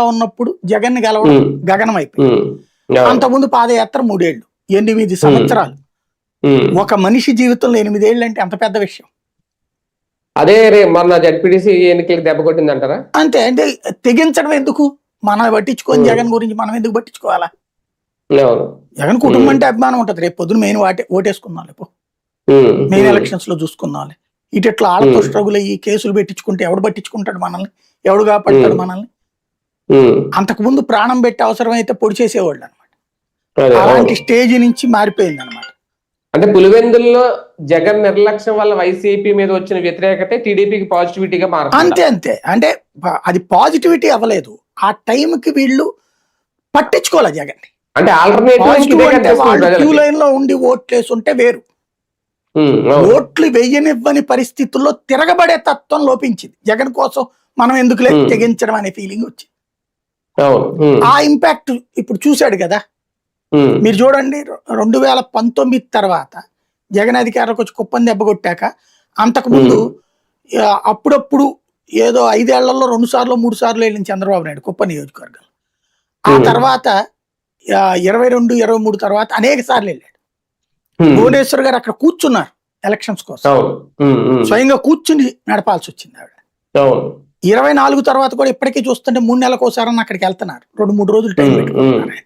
ఉన్నప్పుడు జగన్ ని గెలవడం గగనం అయిపోయింది. అంతకుముందు పాదయాత్ర 3 ఏళ్ళు, 8 సంవత్సరాలు. ఒక మనిషి జీవితంలో 8 ఏళ్ళు అంటే అంత పెద్ద విషయం. అదే మొన్న జడ్పీటీసీ ఎన్నికలకు దెబ్బ కొట్టింది అంటారా? అంతే. అంటే తెగించడం ఎందుకు? మనం పట్టించుకొని జగన్ గురించి మనం ఎందుకు పట్టించుకోవాలా? జగన్ కుటుంబం అంటే అభిమానం ఉంటది. రేపు పొద్దున మెయిన్ ఓటేసుకుందాం, రేపు మెయిన్ ఎలక్షన్స్ లో చూసుకుందాం. ఇట్లా ఆళ్ళతో స్ట్రగుల్ అయ్యి కేసులు పెట్టించుకుంటే ఎవడు పట్టించుకుంటాడు మనల్ని? ఎవడు కాపాడతాడు మనల్ని? అంతకుముందు ప్రాణం పెట్టి అవసరమైతే పొడి చేసేవాళ్ళు అనమాట. అలాంటి స్టేజ్ నుంచి మారిపోయింది అనమాట. అంటే పులివెందుల్లో జగన్ నిర్లక్ష్యం వల్ల వైసీపీ మీద వచ్చిన వ్యతిరేకత టీడీపీకి పాజిటివిటీగా మారింది. అంతే అంతే. అంటే అది పాజిటివిటీ అవ్వలేదు. ఆ టైంకి వీళ్ళు పట్టించుకోవాలి జగన్. అంటే ఆల్టర్నేటివ్ క్యూ లైన్ లో ఉండి ఓట్లేసి ఉంటే వేరు. ఓట్లు వెయ్యనివ్వని పరిస్థితుల్లో తిరగబడే తత్వం లోపించింది. జగన్ కోసం మనం ఎందుకు తెగించడం అనే ఫీలింగ్ వచ్చింది. ఆ ఇంపాక్ట్ ఇప్పుడు చూశాడు కదా. మీరు చూడండి, 2019 తర్వాత జగన్ అధికారులకు వచ్చి కుప్పం దెబ్బ కొట్టాక, అంతకుముందు అప్పుడప్పుడు ఏదో 5 ఏళ్లలో 2 సార్లు 3 సార్లు వెళ్ళింది చంద్రబాబు నాయుడు కుప్పం నియోజకవర్గం. ఆ తర్వాత 22, 23 తర్వాత అనేక సార్లు వెళ్ళాడు. భువనేశ్వర్ గారు అక్కడ కూర్చున్నారు ఎలక్షన్స్ కోసం, స్వయంగా కూర్చుని నడపాల్సి వచ్చింది ఆవిడ. 24 తర్వాత కూడా ఇప్పటికీ చూస్తుంటే 3 నెలలకు ఒకసారి అక్కడికి వెళ్తున్నారు. 2-3 రోజులు టైం పెట్టుకుంటున్నారు.